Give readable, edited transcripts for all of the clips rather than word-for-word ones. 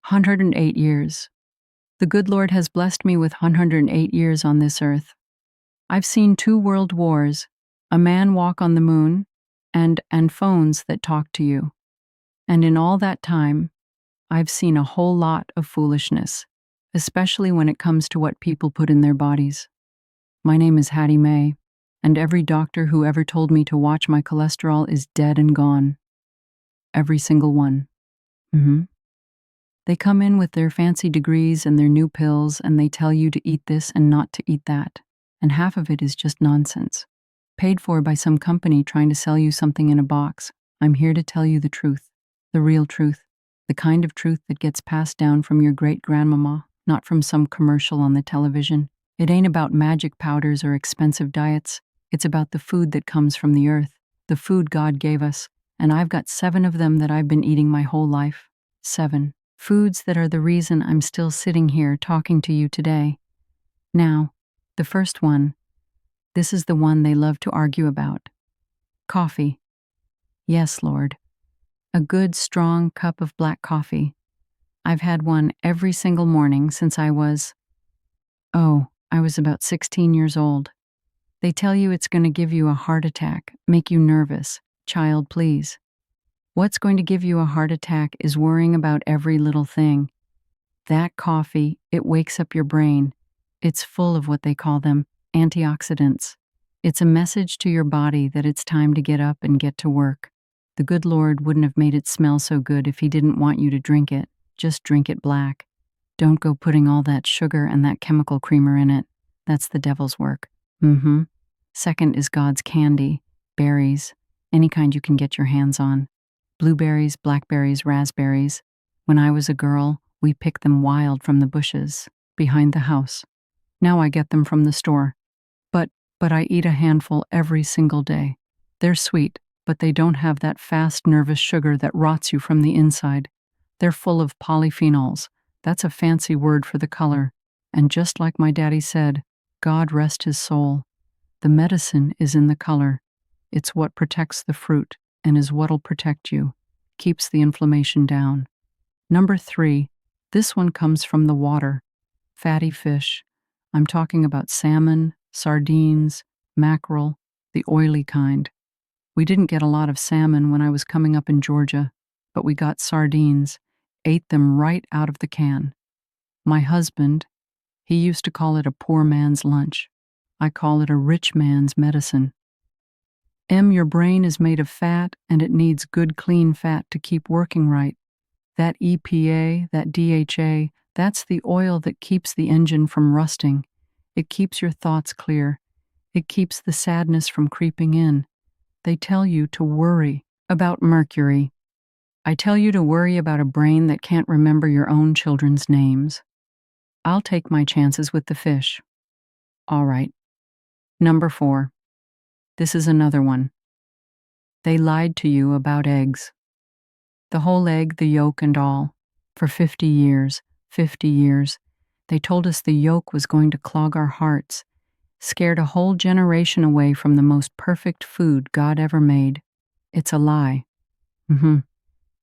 108 years. The good Lord has blessed me with 108 years on this earth. I've seen 2 world wars, a man walk on the moon, and phones that talk to you. And in all that time, I've seen a whole lot of foolishness, especially when it comes to what people put in their bodies. My name is Hattie Mae, and every doctor who ever told me to watch my cholesterol is dead and gone. Every single one. They come in with their fancy degrees and their new pills, and they tell you to eat this and not to eat that. And half of it is just nonsense. Paid for by some company trying to sell you something in a box. I'm here to tell you the truth. The real truth. The kind of truth that gets passed down from your great-grandmama, not from some commercial on the television. It ain't about magic powders or expensive diets. It's about the food that comes from the earth. The food God gave us. And I've got 7 of them that I've been eating my whole life. 7. Foods that are the reason I'm still sitting here talking to you today. Now, the first one. This is the one they love to argue about. Coffee. Yes, Lord. A good, strong cup of black coffee. I've had one every single morning since I was about 16 years old. They tell you it's going to give you a heart attack, make you nervous. Child, please. What's going to give you a heart attack is worrying about every little thing. That coffee, it wakes up your brain. It's full of what they call them, antioxidants. It's a message to your body that it's time to get up and get to work. The good Lord wouldn't have made it smell so good if he didn't want you to drink it. Just drink it black. Don't go putting all that sugar and that chemical creamer in it. That's the devil's work. Second is God's candy, berries, any kind you can get your hands on. Blueberries, blackberries, raspberries. When I was a girl, we picked them wild from the bushes behind the house. Now I get them from the store. But I eat a handful every single day. They're sweet, but they don't have that fast nervous sugar that rots you from the inside. They're full of polyphenols. That's a fancy word for the color. And just like my daddy said, God rest his soul. The medicine is in the color. It's what protects the fruit and is what'll protect you, keeps the inflammation down. Number 3, this one comes from the water. Fatty fish. I'm talking about salmon, sardines, mackerel, the oily kind. We didn't get a lot of salmon when I was coming up in Georgia, but we got sardines, ate them right out of the can. My husband, he used to call it a poor man's lunch. I call it a rich man's medicine. Your brain is made of fat, and it needs good clean fat to keep working right. That EPA, that DHA, that's the oil that keeps the engine from rusting. It keeps your thoughts clear. It keeps the sadness from creeping in. They tell you to worry about mercury. I tell you to worry about a brain that can't remember your own children's names. I'll take my chances with the fish. All right. Number 4. This is another one. They lied to you about eggs. The whole egg, the yolk and all. For 50 years, they told us the yolk was going to clog our hearts, scared a whole generation away from the most perfect food God ever made. It's a lie. The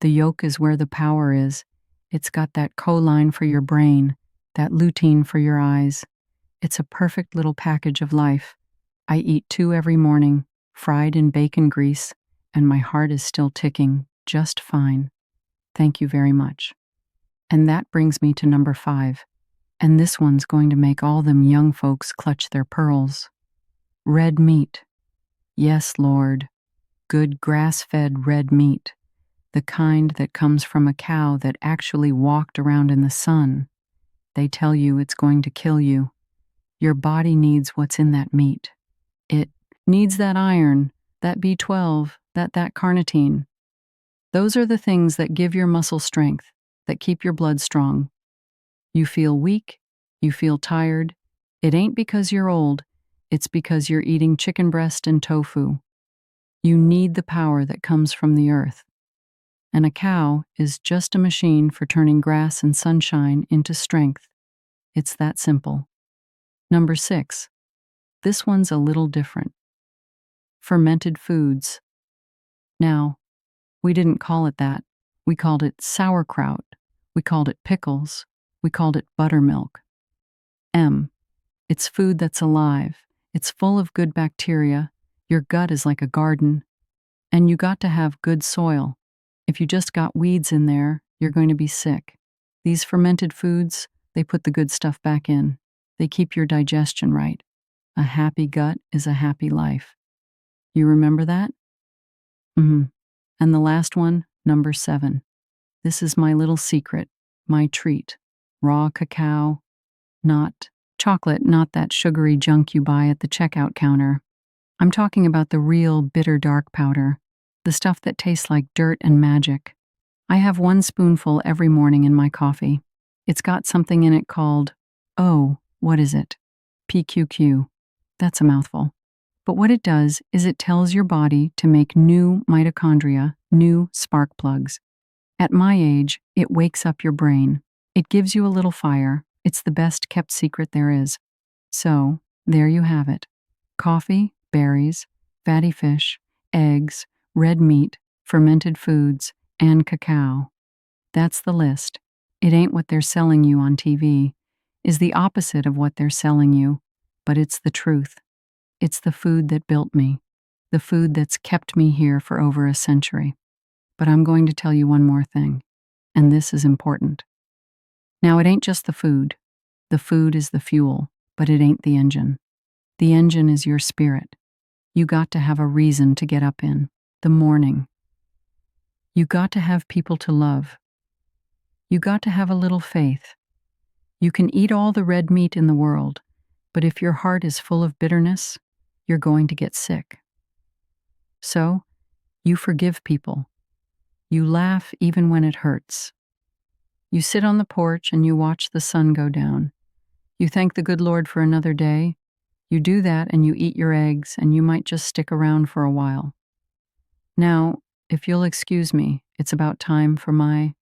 yolk is where the power is. It's got that choline for your brain, that lutein for your eyes. It's a perfect little package of life. I eat 2 every morning, fried in bacon grease, and my heart is still ticking just fine. Thank you very much. And that brings me to number 5. And this one's going to make all them young folks clutch their pearls. Red meat. Yes, Lord. Good grass-fed red meat. The kind that comes from a cow that actually walked around in the sun. They tell you it's going to kill you. Your body needs what's in that meat. It needs that iron, that B12, that carnitine. Those are the things that give your muscle strength, that keep your blood strong. You feel weak, you feel tired. It ain't because you're old, it's because you're eating chicken breast and tofu. You need the power that comes from the earth. And a cow is just a machine for turning grass and sunshine into strength. It's that simple. Number 6. This one's a little different. Fermented foods. Now, we didn't call it that. We called it sauerkraut, We called it pickles. We called it buttermilk. M. It's food that's alive. It's full of good bacteria. Your gut is like a garden. And you got to have good soil. If you just got weeds in there, you're going to be sick. These fermented foods, they put the good stuff back in. They keep your digestion right. A happy gut is a happy life. You remember that? Mm-hmm. And the last one, number 7. This is my little secret, my treat. Raw cacao, not chocolate, not that sugary junk you buy at the checkout counter. I'm talking about the real bitter dark powder, the stuff that tastes like dirt and magic. I have 1 spoonful every morning in my coffee. It's got something in it called, oh, what is it? PQQ. That's a mouthful. But what it does is it tells your body to make new mitochondria, new spark plugs. At my age, it wakes up your brain. It gives you a little fire. It's the best kept secret there is. So, there you have it. Coffee, berries, fatty fish, eggs, red meat, fermented foods, and cacao. That's the list. It ain't what they're selling you on TV. Is the opposite of what they're selling you, but it's the truth. It's the food that built me, the food that's kept me here for over a century. But I'm going to tell you one more thing, and this is important. Now, it ain't just the food. The food is the fuel, but it ain't the engine. The engine is your spirit. You got to have a reason to get up in the morning. You got to have people to love. You got to have a little faith. You can eat all the red meat in the world, but if your heart is full of bitterness, you're going to get sick. So, you forgive people. You laugh even when it hurts. You sit on the porch and you watch the sun go down. You thank the good Lord for another day. You do that and you eat your eggs, and you might just stick around for a while. Now, if you'll excuse me, it's about time for my